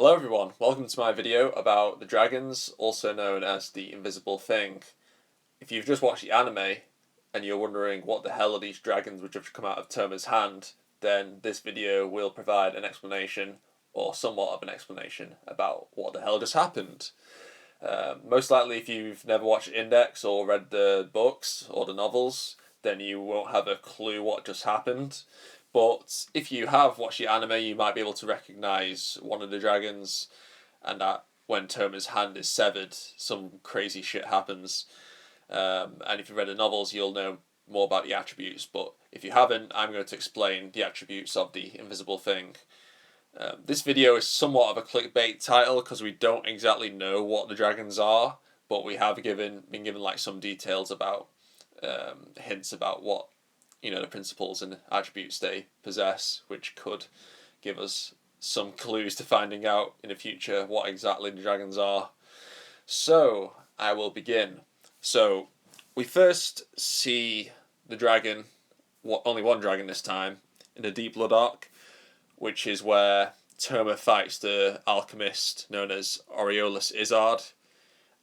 Hello everyone, welcome to my video about the dragons, also known as the Invisible Thing. If you've just watched the anime and you're wondering what the hell are these dragons which have come out of Toma's hand, then this video will provide an explanation, or somewhat of an explanation, about what the hell just happened. Most likely if you've never watched Index or read the books or the novels, then you won't have a clue what just happened. But if you have watched the anime, you might be able to recognise one of the dragons, and that when Toma's hand is severed, some crazy shit happens. And if you read the novels, you'll know more about the attributes. But if you haven't, I'm going to explain the attributes of the Invisible Thing. This video is somewhat of a clickbait title because we don't exactly know what the dragons are, but we have been given like some details about hints about what the principles and attributes they possess, which could give us some clues to finding out in the future what exactly the dragons are. So I will begin. So we first see the dragon, only one dragon this time, in the Deep Blood arc, which is where Toma fights the alchemist known as Aureolus Izzard,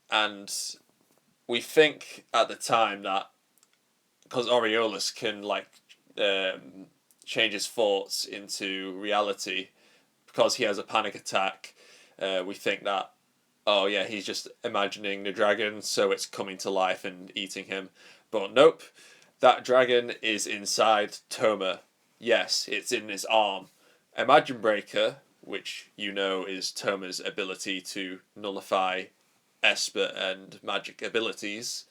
and we think at the time that because Aureolus can change his thoughts into reality, because he has a panic attack, we think that, oh yeah, he's just imagining the dragon, so it's coming to life and eating him. But nope, that dragon is inside Toma. Yes, it's in his arm. Imagine Breaker, which you know is Toma's ability to nullify Esper and magic abilities,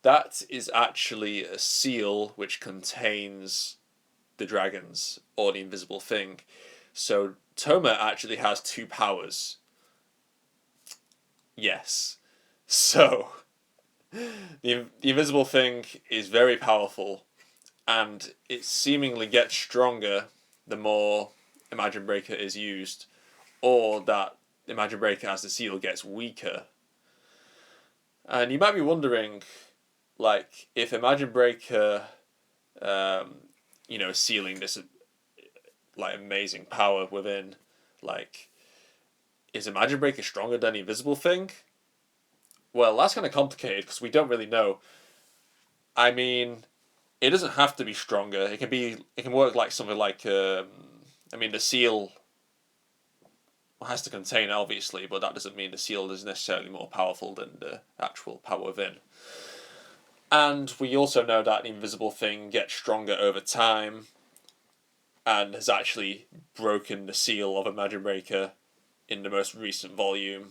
that is actually a seal which contains the dragons, or the Invisible Thing. So Toma actually has two powers. Yes. So the Invisible Thing is very powerful, and it seemingly gets stronger the more Imagine Breaker is used, or that Imagine Breaker as the seal gets weaker. And you might be wondering, if Imagine Breaker, sealing this, amazing power within, is Imagine Breaker stronger than the Invisible Thing? Well, that's kind of complicated because we don't really know. I mean, it doesn't have to be stronger. It can work like something like, the seal has to contain it, obviously, but that doesn't mean the seal is necessarily more powerful than the actual power within. And we also know that the Invisible Thing gets stronger over time and has actually broken the seal of Imagine Breaker in the most recent volume.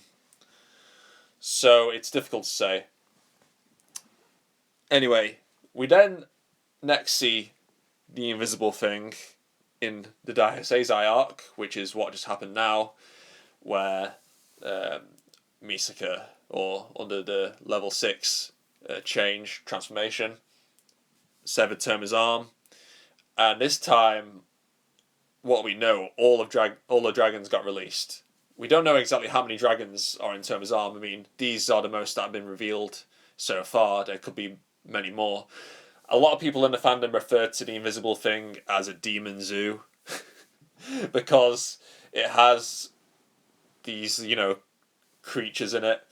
So it's difficult to say. Anyway, we then next see the Invisible Thing in the Daihasei arc, which is what just happened now, where Misaka, or under the level 6 transformation, severed Toma's arm, and this time, what we know, all the dragons got released. We don't know exactly how many dragons are in Toma's arm. I mean, these are the most that have been revealed so far. There could be many more. A lot of people in the fandom refer to the Invisible Thing as a demon zoo because it has these, creatures in it,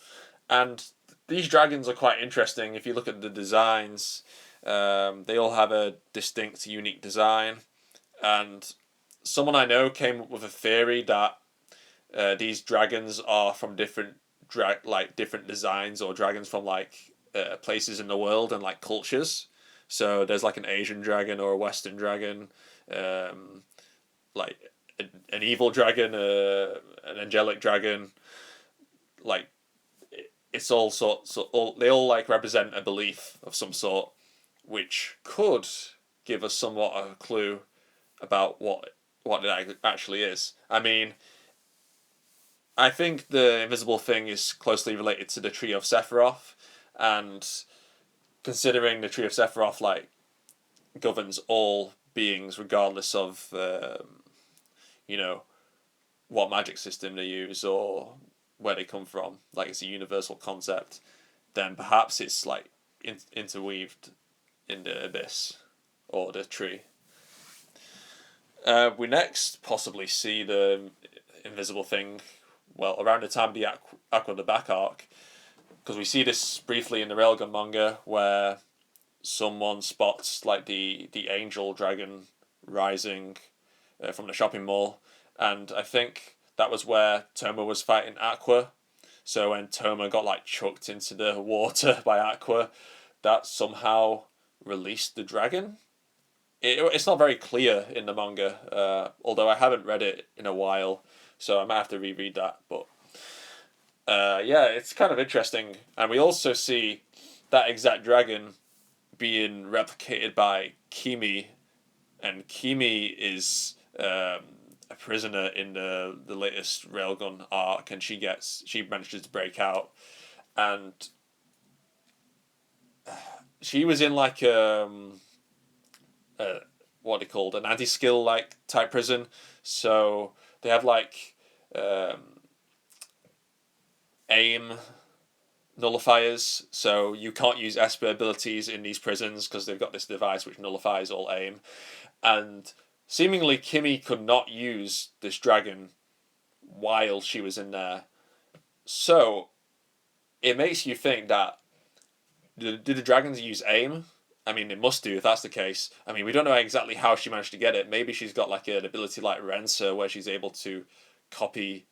and these dragons are quite interesting. If you look at the designs, they all have a distinct, unique design. And someone I know came up with a theory that these dragons are from different different designs, or dragons from places in the world and cultures. So there's an Asian dragon or a Western dragon, an evil dragon, an angelic dragon. It's all sorts. They all represent a belief of some sort, which could give us somewhat of a clue about what it actually is. I mean, I think the Invisible Thing is closely related to the Tree of Sephiroth, and considering the Tree of Sephiroth governs all beings regardless of what magic system they use or where they come from, it's a universal concept, then perhaps it's interweaved in the abyss or the tree. We next possibly see the Invisible Thing well, around the time of the Aqua the back arc, because we see this briefly in the Railgun manga where someone spots like the angel dragon rising from the shopping mall, and I think that was where Toma was fighting Aqua. So when Toma got like chucked into the water by Aqua, that somehow released the dragon. It's not very clear in the manga, although I haven't read it in a while, so I might have to reread that. But yeah, it's kind of interesting, and we also see that exact dragon being replicated by Kimi, and Kimi is a prisoner in the latest Railgun arc, and she manages to break out, and she was in like what they called an anti-skill like type prison, so they have like aim nullifiers, so you can't use Esper abilities in these prisons because they've got this device which nullifies all aim, and seemingly Kimi could not use this dragon while she was in there, so it makes you think that did the dragons use aim? I mean, it must do if that's the case. I mean, we don't know exactly how she managed to get it. Maybe she's got like an ability like Renser where she's able to copy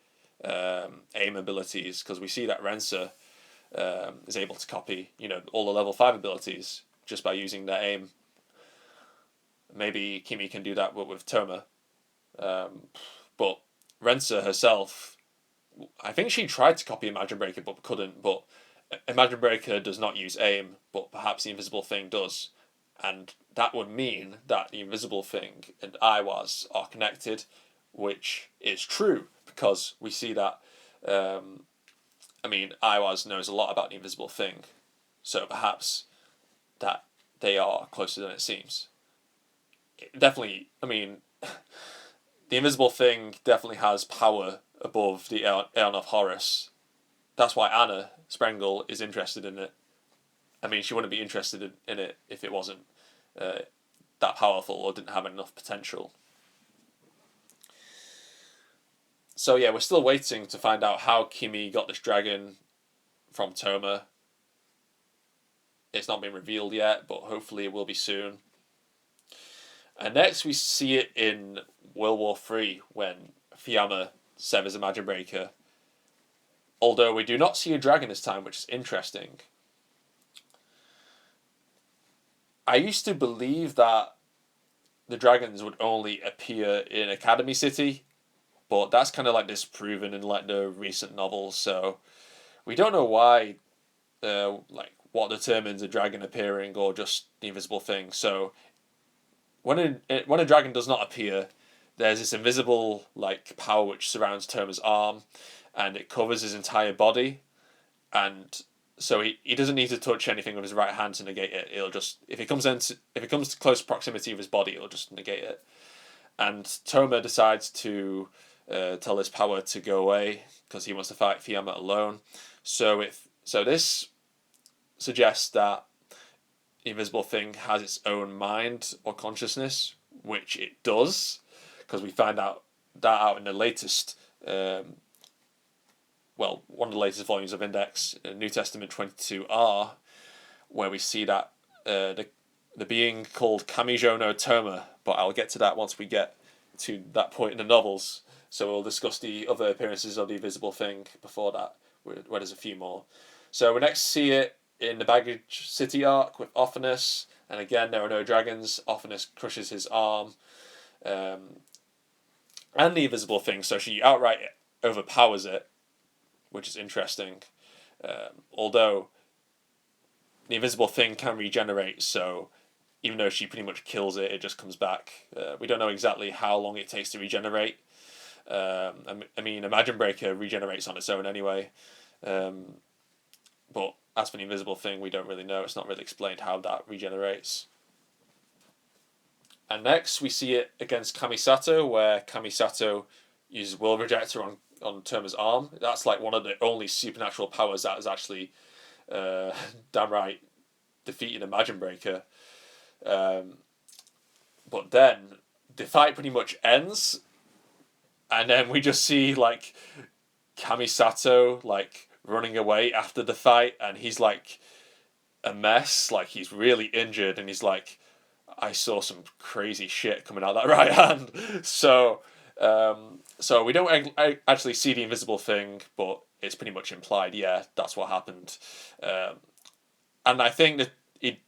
aim abilities, because we see that Renser is able to copy, all the level 5 abilities just by using their aim. Maybe Kimi can do that with Toma. But Renser herself, I think she tried to copy Imagine Breaker but couldn't, but Imagine Breaker does not use aim, but perhaps the Invisible Thing does. And that would mean that the Invisible Thing and Aiwass are connected, which is true, because we see that, Aiwass knows a lot about the Invisible Thing, so perhaps that they are closer than it seems. Definitely, the Invisible Thing definitely has power above the Aeon of Horus. That's why Anna Sprengel is interested in it. She wouldn't be interested in it if it wasn't that powerful or didn't have enough potential. So yeah, we're still waiting to find out how Kimi got this dragon from Toma. It's not been revealed yet, but hopefully it will be soon. And next we see it in World War III when Fuyama severs Imagine Breaker. Although we do not see a dragon this time, which is interesting. I used to believe that the dragons would only appear in Academy City, but that's kind of like disproven in like the recent novels, so we don't know why, what determines a dragon appearing or just the Invisible Thing. So when a dragon does not appear, there's this invisible like power which surrounds Toma's arm, and it covers his entire body, and so he doesn't need to touch anything with his right hand to negate it. It'll just if it comes to close proximity of his body, it'll just negate it. And Toma decides to tell his power to go away because he wants to fight Fuyama alone. So this suggests that the Invisible Thing has its own mind or consciousness, which it does, because we find out in the latest. One of the latest volumes of Index, New Testament 22R, where we see that the being called Kamijo no Toma, but I'll get to that once we get to that point in the novels. So we'll discuss the other appearances of the Invisible Thing before that, where there's a few more. So we next see it in the Baggage City arc with Ophinus, and again there are no dragons. Ophinus crushes his arm, and the Invisible Thing, so she outright overpowers it, which is interesting. Although the Invisible Thing can regenerate, so even though she pretty much kills it, it just comes back. We don't know exactly how long it takes to regenerate. Imagine Breaker regenerates on its own anyway. But as for the Invisible Thing, we don't really know. It's not really explained how that regenerates. And next we see it against Camisato, where Camisato uses Will Rejector on Toma's arm. That's like one of the only supernatural powers that has actually downright defeated Imagine Breaker. But then the fight pretty much ends, and then we just see like Camisato like running away after the fight, and he's like a mess, like he's really injured, and he's like, I saw some crazy shit coming out that right hand. So we don't actually see the invisible thing, but it's pretty much implied. Yeah, that's what happened. And I think that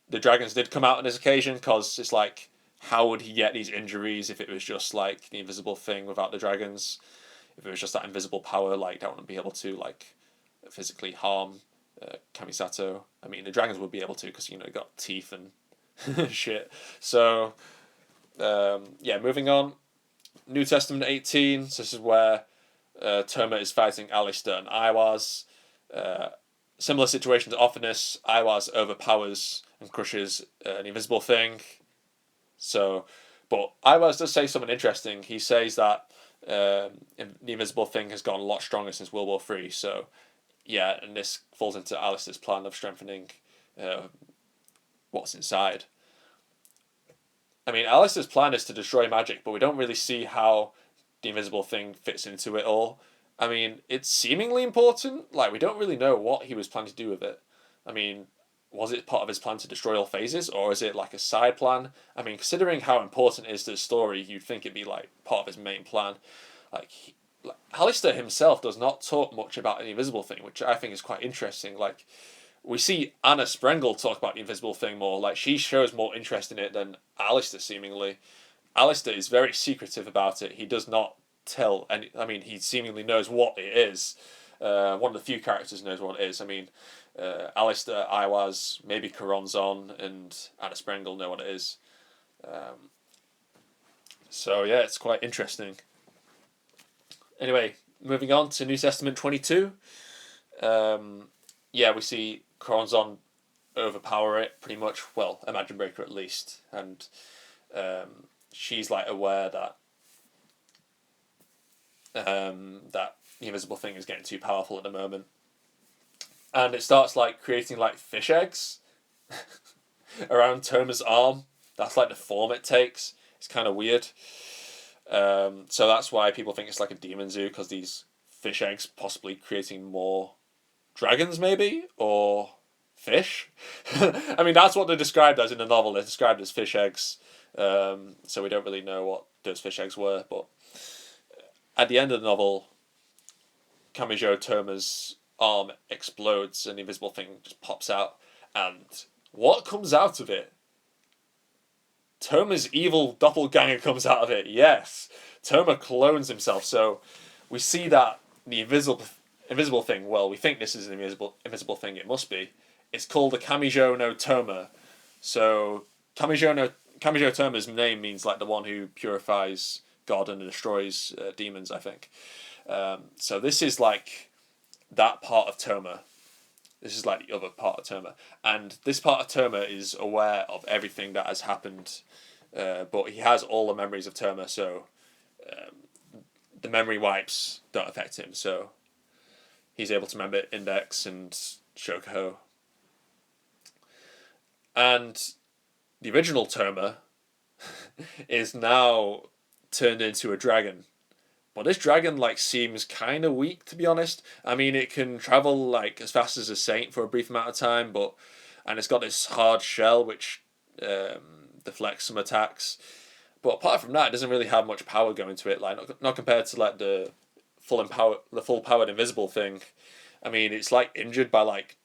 the dragons did come out on this occasion, because it's like, how would he get these injuries if it was just like the invisible thing without the dragons? If it was just that invisible power, like that wouldn't be able to like physically harm Kamisato. I mean, the dragons would be able to, because they got teeth and shit. So yeah, moving on. New Testament 18. So this is where Toma is fighting Aleister and Aiwass. Similar situation to Ophinus. Aiwass overpowers and crushes an invisible thing. So, but Aiwass does say something interesting. He says that the invisible thing has gotten a lot stronger since World War III. So, yeah, and this falls into Aleister's plan of strengthening what's inside. I mean, Aleister's plan is to destroy magic, but we don't really see how the invisible thing fits into it all. I mean, it's seemingly important. Like, we don't really know what he was planning to do with it. I mean, was it part of his plan to destroy all phases, or is it like a side plan? I mean, considering how important it is to the story, you'd think it'd be like part of his main plan. Like Aleister himself does not talk much about the invisible thing, which I think is quite interesting. Like, we see Anna Sprengel talk about the invisible thing more. Like, she shows more interest in it than Aleister, seemingly. Aleister is very secretive about it. He does not tell any. I mean, he seemingly knows what it is. One of the few characters knows what it is. I mean, Aleister, Aiwass, maybe Coronzon, and Anna Sprengel know what it is. So yeah, it's quite interesting. Anyway, moving on to New Testament 22. Yeah, we see Coronzon overpower it pretty much. Well, Imagine Breaker at least, and she's like aware that that the invisible thing is getting too powerful at the moment, and it starts like creating like fish eggs around Toma's arm. That's like the form it takes. It's kind of weird. So that's why people think it's like a demon zoo, because these fish eggs possibly creating more dragons, maybe, or fish. I mean, that's what they're described as in the novel. They're described as fish eggs. So we don't really know what those fish eggs were, but at the end of the novel, Kamijo Toma's arm explodes and the invisible thing just pops out. And what comes out of it? Toma's evil doppelganger comes out of it, yes. Toma clones himself, so we see that the invisible thing, well, we think this is an invisible thing, it must be. It's called the Kamijo no Toma. So Kamijo Toma's name means like the one who purifies God and destroys demons, I think. So this is like that part of Toma. This is like the other part of Toma. And this part of Toma is aware of everything that has happened, but he has all the memories of Toma, so the memory wipes don't affect him, so he's able to remember Index and Shokuho. And the original Toma is now turned into a dragon. But this dragon like seems kind of weak, to be honest. I mean, it can travel like as fast as a saint for a brief amount of time, and it's got this hard shell which deflects some attacks. But apart from that, it doesn't really have much power going to it. Like not compared to like the full powered invisible thing. I mean, it's like injured by like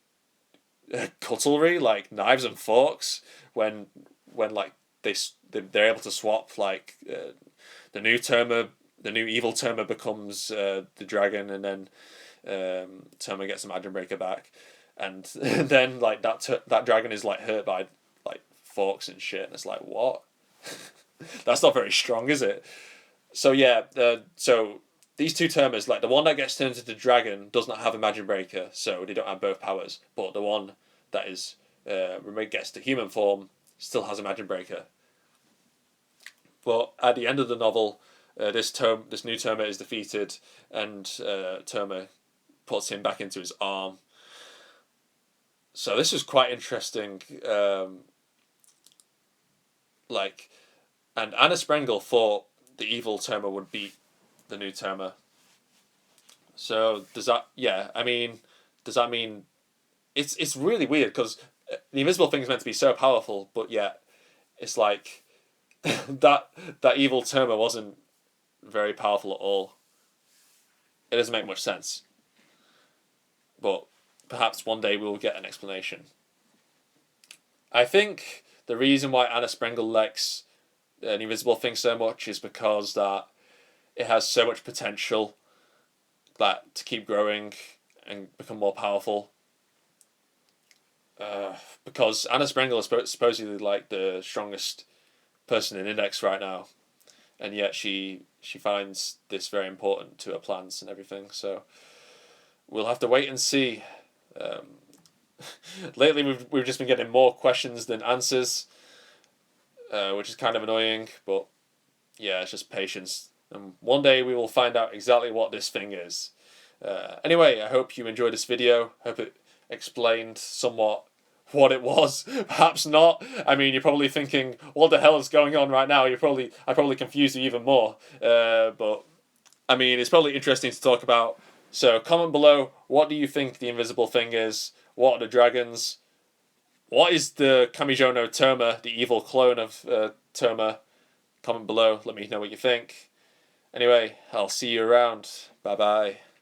cutlery, like knives and forks. When like they're able to swap like the new Toma. The new evil Toma becomes the dragon, and then Toma gets the Imagine Breaker back, and then like that dragon is like hurt by like forks and shit, and it's like, what? That's not very strong, is it? So yeah, so these two Tomas, like the one that gets turned into dragon does not have Imagine Breaker, so they don't have both powers, but the one that is gets to human form still has Imagine Breaker. But at the end of the novel, this new Toma is defeated, and Toma puts him back into his arm. So this is quite interesting. And Anna Sprengel thought the evil Toma would beat the new Toma. So does that? Yeah, I mean, does that mean it's really weird because the invisible thing is meant to be so powerful, but yet it's like that evil Terma wasn't very powerful at all. It doesn't make much sense. But perhaps one day we will get an explanation. I think the reason why Anna Sprengel likes an invisible thing so much is because that it has so much potential that to keep growing and become more powerful. Because Anna Sprengel is supposedly like the strongest person in Index right now, and yet she finds this very important to her plans and everything. So we'll have to wait and see. Lately, we've just been getting more questions than answers, which is kind of annoying. But yeah, it's just patience. And one day we will find out exactly what this thing is. Anyway, I hope you enjoyed this video. Hope it explained somewhat what it was. Perhaps not. I mean, you're probably thinking, what the hell is going on right now? I probably confused you even more. But I mean, it's probably interesting to talk about. So comment below, what do you think the invisible thing is? What are the dragons? What is the Kamijo no Terma, the evil clone of Terma? Comment below, let me know what you think. Anyway, I'll see you around. Bye bye.